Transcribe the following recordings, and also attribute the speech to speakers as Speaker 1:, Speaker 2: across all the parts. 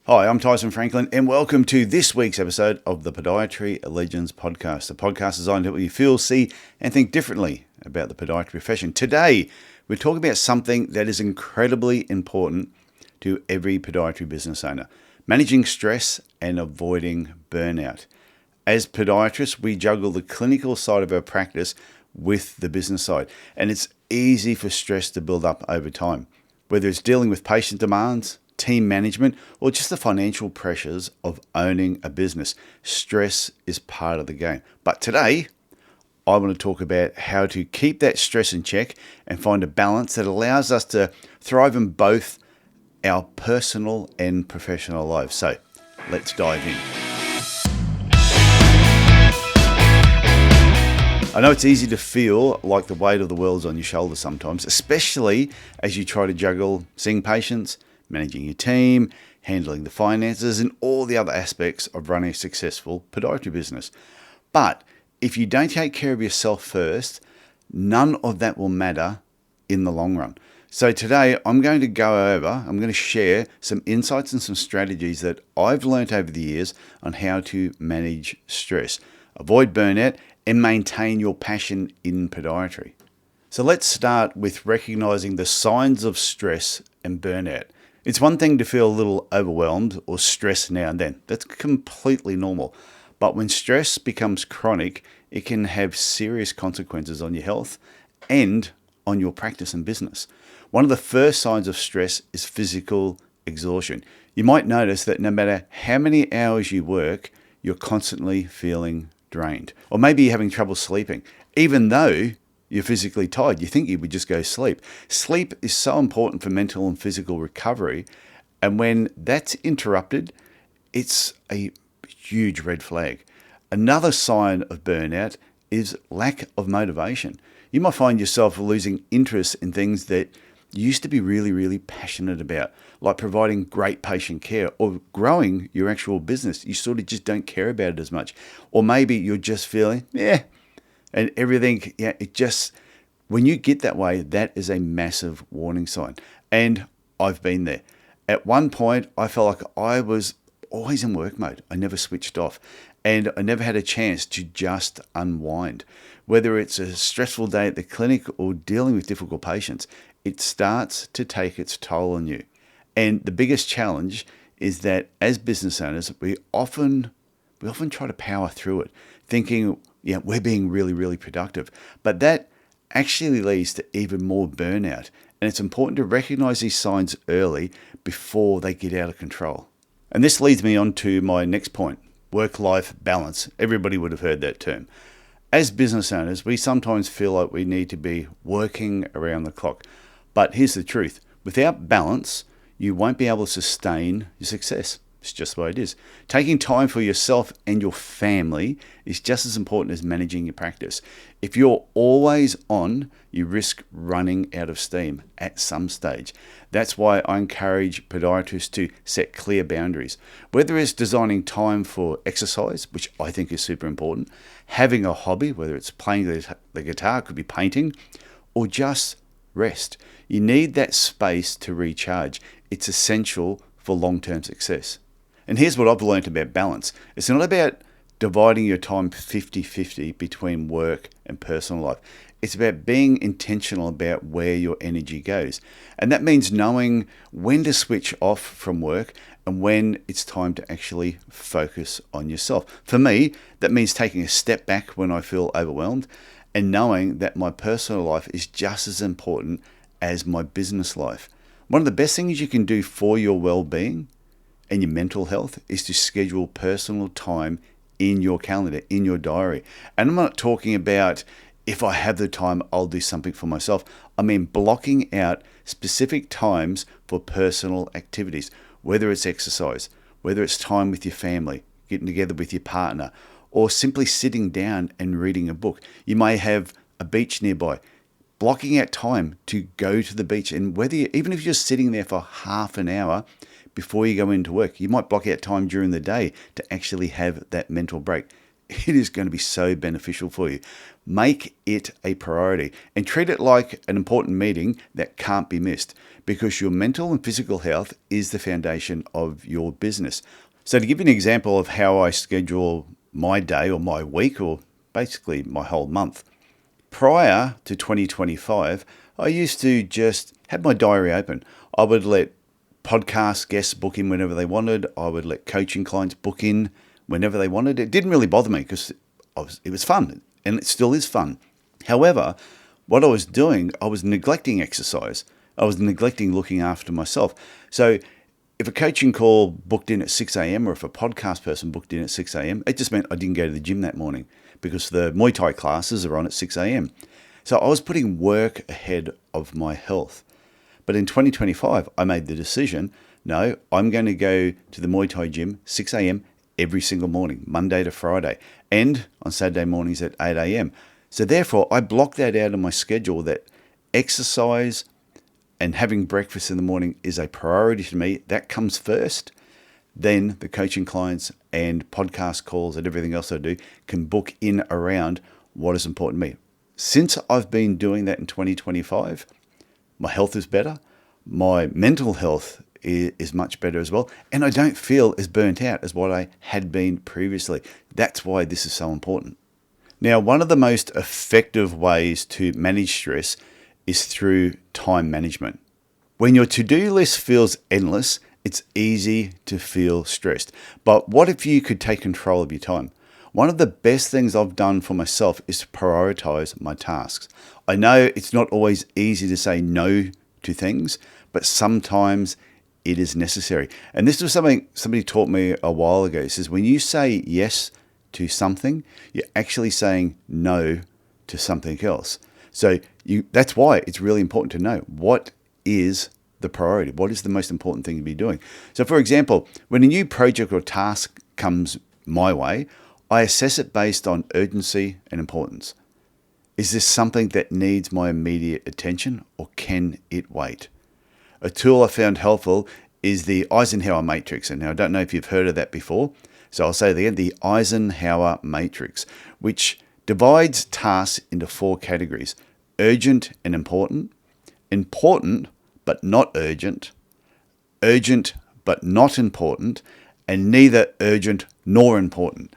Speaker 1: Hi, I'm Tyson Franklin, and welcome to this week's episode of the Podiatry Legends Podcast, a podcast designed to help you feel, see, and think differently about the podiatry profession. Today, we're talking about something that is incredibly important to every podiatry business owner: managing stress and avoiding burnout. As podiatrists, we juggle the clinical side of our practice with the business side, and it's easy for stress to build up over time, whether it's dealing with patient demands, team management, or just the financial pressures of owning a business. Stress is part of the game. But today, I want to talk about how to keep that stress in check and find a balance that allows us to thrive in both our personal and professional lives. So let's dive in. I know it's easy to feel like the weight of the world's on your shoulders sometimes, especially as you try to juggle seeing patients, managing your team, handling the finances, and all the other aspects of running a successful podiatry business. But if you don't take care of yourself first, none of that will matter in the long run. So today I'm going to share some insights and some strategies that I've learned over the years on how to manage stress, avoid burnout, and maintain your passion in podiatry. So let's start with recognizing the signs of stress and burnout. It's one thing to feel a little overwhelmed or stressed now and then. That's completely normal. But when stress becomes chronic, it can have serious consequences on your health and on your practice and business. One of the first signs of stress is physical exhaustion. You might notice that no matter how many hours you work, you're constantly feeling drained. Or maybe you're having trouble sleeping, even though you're physically tired. You think you would just go sleep. Sleep is so important for mental and physical recovery. And when that's interrupted, it's a huge red flag. Another sign of burnout is lack of motivation. You might find yourself losing interest in things that you used to be really, really passionate about, like providing great patient care or growing your actual business. You sort of just don't care about it as much. Or maybe you're just feeling, and everything, when you get that way, that is a massive warning sign. And I've been there. At one point, I felt like I was always in work mode. I never switched off. And I never had a chance to just unwind. Whether it's a stressful day at the clinic or dealing with difficult patients, it starts to take its toll on you. And the biggest challenge is that as business owners, we often try to power through it, thinking, we're being really, really productive. But that actually leads to even more burnout. And it's important to recognize these signs early before they get out of control. And this leads me on to my next point, work-life balance. Everybody would have heard that term. As business owners, we sometimes feel like we need to be working around the clock. But here's the truth. Without balance, you won't be able to sustain your success. It's just the way it is. Taking time for yourself and your family is just as important as managing your practice. If you're always on, you risk running out of steam at some stage. That's why I encourage podiatrists to set clear boundaries. Whether it's designing time for exercise, which I think is super important, having a hobby, whether it's playing the guitar, could be painting, or just rest. You need that space to recharge. It's essential for long-term success. And here's what I've learned about balance. It's not about dividing your time 50-50 between work and personal life. It's about being intentional about where your energy goes. And that means knowing when to switch off from work and when it's time to actually focus on yourself. For me, that means taking a step back when I feel overwhelmed and knowing that my personal life is just as important as my business life. One of the best things you can do for your well-being and your mental health is to schedule personal time in your calendar, in your diary. And I'm not talking about if I have the time, I'll do something for myself. I mean blocking out specific times for personal activities, whether it's exercise, whether it's time with your family, getting together with your partner, or simply sitting down and reading a book. You may have a beach nearby. Blocking out time to go to the beach, and even if you're sitting there for half an hour before you go into work, you might block out time during the day to actually have that mental break. it is going to be so beneficial for you. Make it a priority and treat it like an important meeting that can't be missed, because your mental and physical health is the foundation of your business. So to give you an example of how I schedule my day or my week or basically my whole month, prior to 2025, I used to just have my diary open. I would let podcast guests book in whenever they wanted. I would let coaching clients book in whenever they wanted. It didn't really bother me because it was fun, and it still is fun. However, what I was doing, I was neglecting exercise. I was neglecting looking after myself. So if a coaching call booked in at 6 a.m. or if a podcast person booked in at 6 a.m., it just meant I didn't go to the gym that morning because the Muay Thai classes are on at 6 a.m. So I was putting work ahead of my health. But in 2025, I made the decision, no, I'm going to go to the Muay Thai gym 6 a.m. every single morning, Monday to Friday, and on Saturday mornings at 8 a.m. So therefore, I blocked that out of my schedule that exercise and having breakfast in the morning is a priority to me. That comes first. Then the coaching clients and podcast calls and everything else I do can book in around what is important to me. Since I've been doing that in 2025, my health is better. My mental health is much better as well. And I don't feel as burnt out as what I had been previously. That's why this is so important. Now, one of the most effective ways to manage stress is through time management. When your to-do list feels endless, it's easy to feel stressed. But what if you could take control of your time? One of the best things I've done for myself is to prioritize my tasks. I know it's not always easy to say no to things, but sometimes it is necessary. And this was something somebody taught me a while ago. It says when you say yes to something, you're actually saying no to something else. So that's why it's really important to know what is the priority. What is the most important thing to be doing? So for example, when a new project or task comes my way, I assess it based on urgency and importance. Is this something that needs my immediate attention, or can it wait? A tool I found helpful is the Eisenhower matrix. And now I don't know if you've heard of that before. So I'll say it again, the Eisenhower matrix, which divides tasks into 4 categories: urgent and important, important but not urgent, urgent but not important, and neither urgent nor important.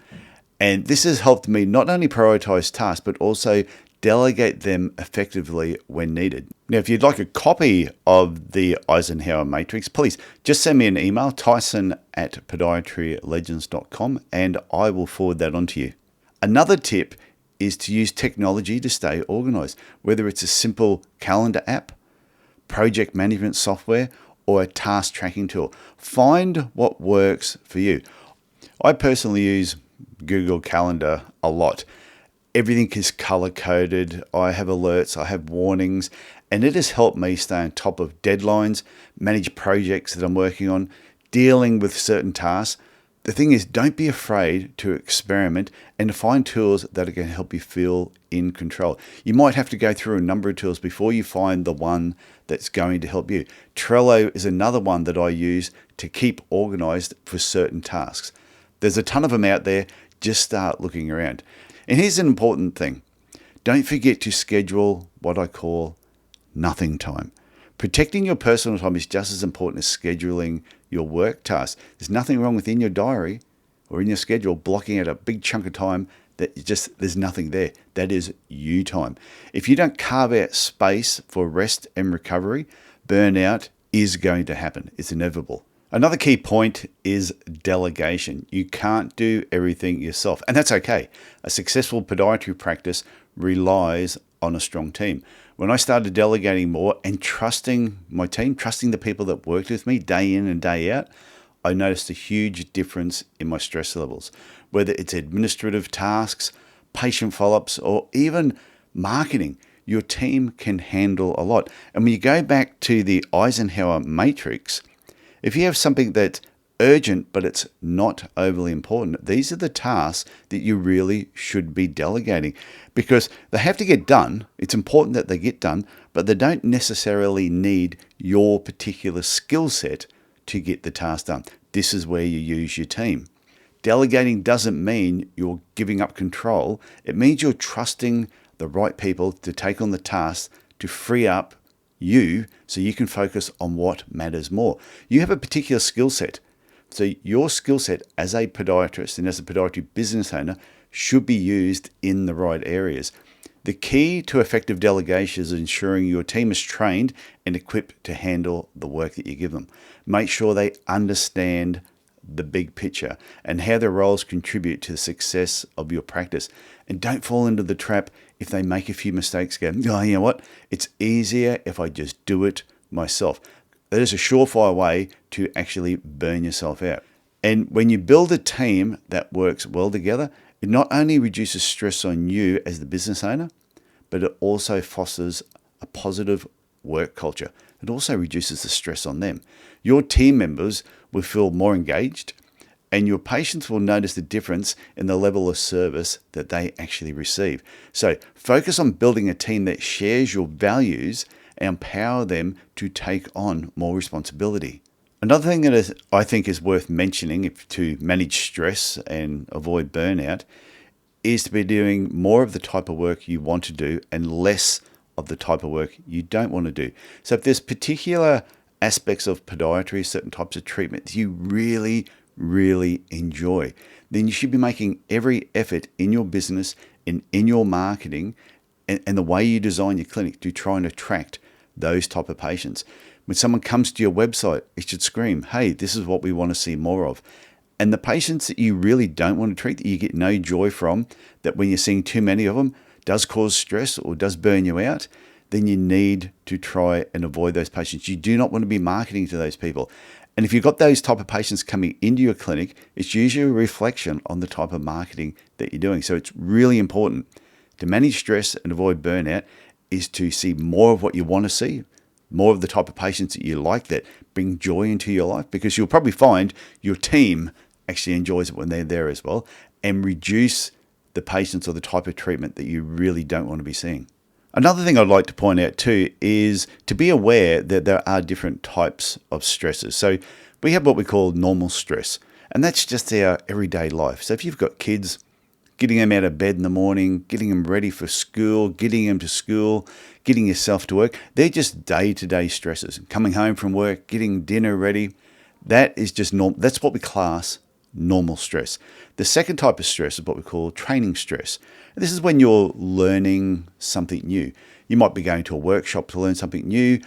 Speaker 1: And this has helped me not only prioritize tasks, but also delegate them effectively when needed. Now, if you'd like a copy of the Eisenhower Matrix, please just send me an email, tyson@podiatrylegends.com, and I will forward that on to you. Another tip is to use technology to stay organized, whether it's a simple calendar app, project management software, or a task tracking tool. Find what works for you. I personally use Google Calendar a lot. Everything is color-coded. I have alerts, I have warnings, and it has helped me stay on top of deadlines, manage projects that I'm working on, dealing with certain tasks. The thing is, don't be afraid to experiment and to find tools that are going to help you feel in control. You might have to go through a number of tools before you find the one that's going to help you. Trello is another one that I use to keep organized for certain tasks. There's a ton of them out there. Just start looking around. And here's an important thing. Don't forget to schedule what I call nothing time. Protecting your personal time is just as important as scheduling your work tasks. There's nothing wrong with in your diary or in your schedule blocking out a big chunk of time that there's nothing there. That is you time. If you don't carve out space for rest and recovery, burnout is going to happen. It's inevitable. Another key point is delegation. You can't do everything yourself, and that's okay. A successful podiatry practice relies on a strong team. When I started delegating more and trusting my team, trusting the people that worked with me day in and day out, I noticed a huge difference in my stress levels. Whether it's administrative tasks, patient follow-ups, or even marketing, your team can handle a lot. And when you go back to the Eisenhower matrix, if you have something that's urgent but it's not overly important, these are the tasks that you really should be delegating because they have to get done. It's important that they get done, but they don't necessarily need your particular skill set to get the task done. This is where you use your team. Delegating doesn't mean you're giving up control. It means you're trusting the right people to take on the task to free up you so you can focus on what matters more. You have a particular skill set. So your skill set as a podiatrist and as a podiatry business owner should be used in the right areas. The key to effective delegation is ensuring your team is trained and equipped to handle the work that you give them. Make sure they understand the big picture and how their roles contribute to the success of your practice. And don't fall into the trap if they make a few mistakes, go, oh, you know what? It's easier if I just do it myself. That is a surefire way to actually burn yourself out. And when you build a team that works well together, it not only reduces stress on you as the business owner, but it also fosters a positive work culture. It also reduces the stress on them. Your team members will feel more engaged, and your patients will notice the difference in the level of service that they actually receive. So focus on building a team that shares your values and empower them to take on more responsibility. Another thing that I think is worth mentioning to manage stress and avoid burnout is to be doing more of the type of work you want to do and less of the type of work you don't want to do. So if there's particular aspects of podiatry, certain types of treatments you really enjoy, then you should be making every effort in your business and in your marketing and the way you design your clinic to try and attract those type of patients. When someone comes to your website, it should scream, hey, this is what we want to see more of. And the patients that you really don't want to treat, that you get no joy from, that when you're seeing too many of them, does cause stress or does burn you out, then you need to try and avoid those patients. You do not want to be marketing to those people. And if you've got those type of patients coming into your clinic, it's usually a reflection on the type of marketing that you're doing. So it's really important to manage stress and avoid burnout is to see more of what you want to see, more of the type of patients that you like that bring joy into your life, because you'll probably find your team actually enjoys it when they're there as well, and reduce the patients or the type of treatment that you really don't want to be seeing. Another thing I'd like to point out too is to be aware that there are different types of stresses. So we have what we call normal stress, and that's just our everyday life. So if you've got kids, getting them out of bed in the morning, getting them ready for school, getting them to school, getting yourself to work, they're just day-to-day stresses. Coming home from work, getting dinner ready, that is just normal. That's what we class normal stress. The second type of stress is what we call training stress. This is when you're learning something new. You might be going to a workshop to learn something new,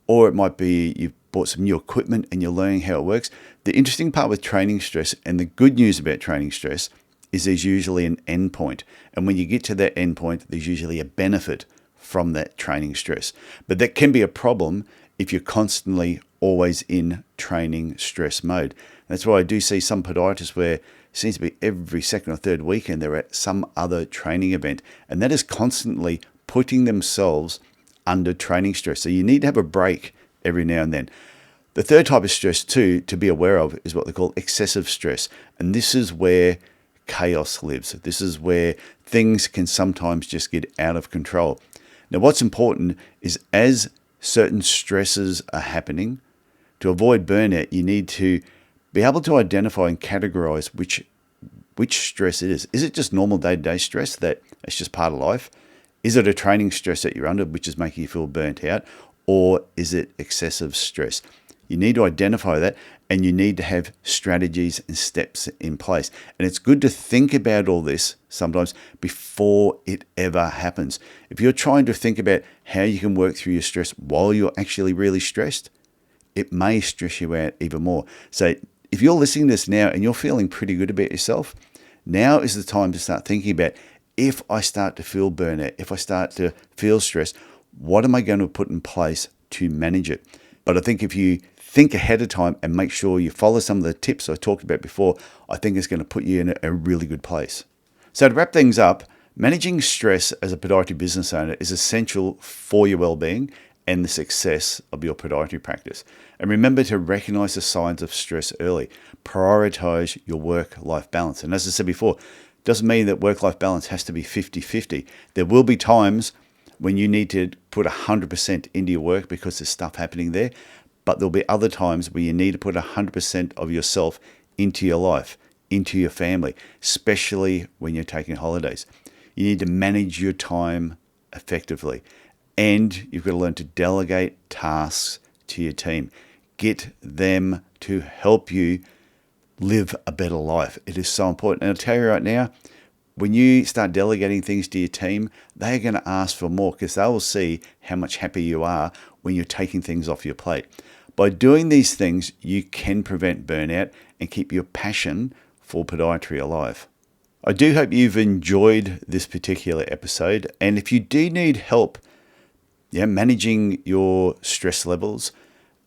Speaker 1: or it might be you've bought some new equipment and you're learning how it works. The interesting part with training stress, and the good news about training stress, is there's usually an end point. And when you get to that end point, there's usually a benefit from that training stress. But that can be a problem if you're constantly always in training stress mode. That's why I do see some podiatrists where it seems to be every second or third weekend they're at some other training event, and that is constantly putting themselves under training stress. So you need to have a break every now and then. The third type of stress too, to be aware of, is what they call excessive stress. And this is where chaos lives. This is where things can sometimes just get out of control. Now, what's important is as certain stresses are happening, to avoid burnout, you need to be able to identify and categorize which stress it is. Is it just normal day-to-day stress that it's just part of life? Is it a training stress that you're under, which is making you feel burnt out? Or is it excessive stress? You need to identify that, and you need to have strategies and steps in place. And it's good to think about all this sometimes before it ever happens. If you're trying to think about how you can work through your stress while you're actually really stressed, it may stress you out even more. So if you're listening to this now and you're feeling pretty good about yourself, now is the time to start thinking about, if I start to feel burnout, if I start to feel stress, what am I going to put in place to manage it? But I think if you think ahead of time and make sure you follow some of the tips I talked about before, I think it's going to put you in a really good place. So to wrap things up, managing stress as a podiatry business owner is essential for your well-being and the success of your podiatry practice. And remember to recognize the signs of stress early. Prioritize your work-life balance. And as I said before, it doesn't mean that work-life balance has to be 50-50. There will be times when you need to put 100% into your work because there's stuff happening there. But there'll be other times where you need to put 100% of yourself into your life, into your family, especially when you're taking holidays. You need to manage your time effectively. And you've got to learn to delegate tasks to your team. Get them to help you live a better life. It is so important. And I'll tell you right now, when you start delegating things to your team, they're going to ask for more because they will see how much happier you are when you're taking things off your plate. By doing these things, you can prevent burnout and keep your passion for podiatry alive. I do hope you've enjoyed this particular episode. And if you do need help managing your stress levels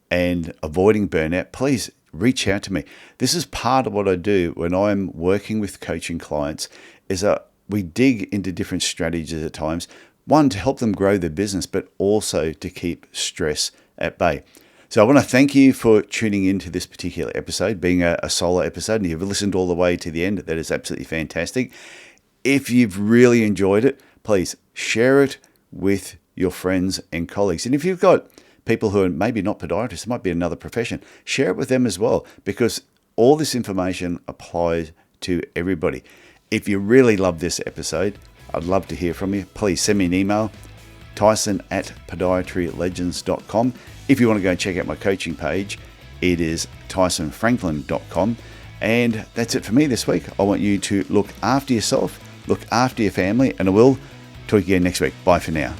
Speaker 1: and avoiding burnout, please reach out to me. This is part of what I do when I'm working with coaching clients, is that we dig into different strategies at times. One, to help them grow their business, but also to keep stress at bay. So I want to thank you for tuning into this particular episode, being a solo episode, and you've listened all the way to the end. That is absolutely fantastic. If you've really enjoyed it, please share it with your friends and colleagues. And if you've got people who are maybe not podiatrists, it might be another profession, share it with them as well, because all this information applies to everybody. If you really love this episode, I'd love to hear from you. Please send me an email, tyson@podiatrylegends.com. If you want to go and check out my coaching page, it is tysonfranklin.com. And that's it for me this week. I want you to look after yourself, look after your family, and I will talk again next week. Bye for now.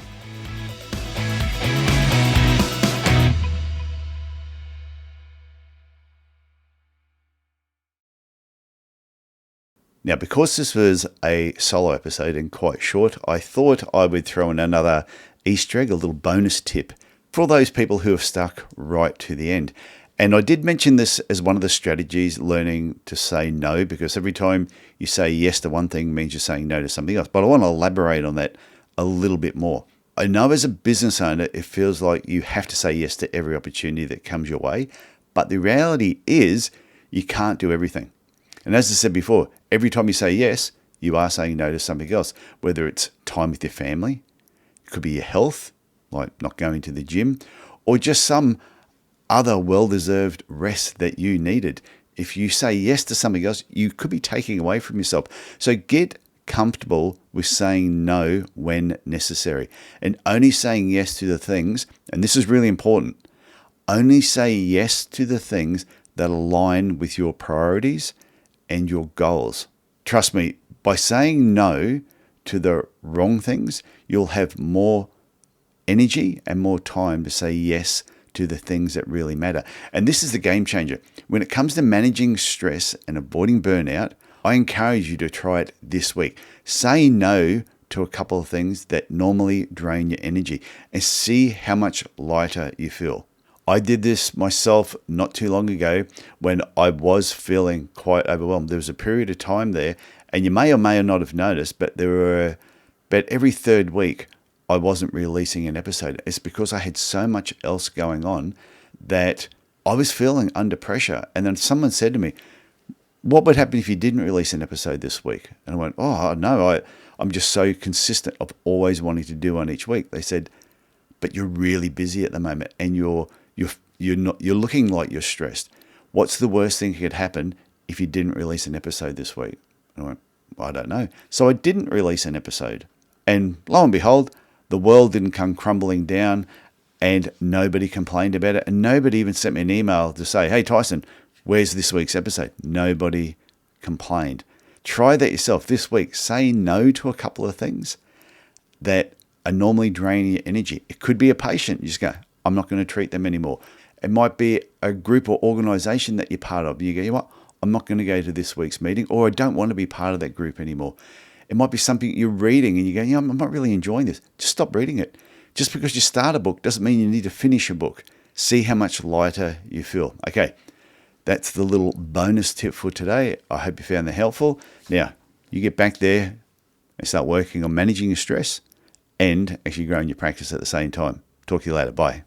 Speaker 1: Now, because this was a solo episode and quite short, I thought I would throw in another Easter egg, a little bonus tip for those people who have stuck right to the end. And I did mention this as one of the strategies, learning to say no, because every time you say yes to one thing means you're saying no to something else. But I want to elaborate on that a little bit more. I know as a business owner, it feels like you have to say yes to every opportunity that comes your way. But the reality is you can't do everything. And as I said before, every time you say yes, you are saying no to something else, whether it's time with your family, it could be your health, like not going to the gym, or just some other well-deserved rest that you needed. If you say yes to something else, you could be taking away from yourself. So get comfortable with saying no when necessary, and only saying yes to the things, and this is really important, only say yes to the things that align with your priorities and your goals. Trust me, by saying no to the wrong things, you'll have more energy and more time to say yes to the things that really matter. And this is the game changer. When it comes to managing stress and avoiding burnout, I encourage you to try it this week. Say no to a couple of things that normally drain your energy and see how much lighter you feel. I did this myself not too long ago when I was feeling quite overwhelmed. There was a period of time there, and you may or may not have noticed, but every third week I wasn't releasing an episode. It's because I had so much else going on that I was feeling under pressure. And then someone said to me, what would happen if you didn't release an episode this week? And I went, oh, no, I'm just so consistent of always wanting to do one each week. They said, but you're really busy at the moment, and you're looking like you're stressed. What's the worst thing that could happen if you didn't release an episode this week? And I went, well, I don't know. So I didn't release an episode. And lo and behold, the world didn't come crumbling down, and nobody complained about it. And nobody even sent me an email to say, hey, Tyson, where's this week's episode? Nobody complained. Try that yourself this week. Say no to a couple of things that are normally draining your energy. It could be a patient. You just go, I'm not going to treat them anymore. It might be a group or organization that you're part of. You go, you know what? I'm not going to go to this week's meeting, or I don't want to be part of that group anymore. It might be something you're reading and you go, yeah, I'm not really enjoying this. Just stop reading it. Just because you start a book doesn't mean you need to finish a book. See how much lighter you feel. Okay, that's the little bonus tip for today. I hope you found that helpful. Now, you get back there and start working on managing your stress and actually growing your practice at the same time. Talk to you later. Bye.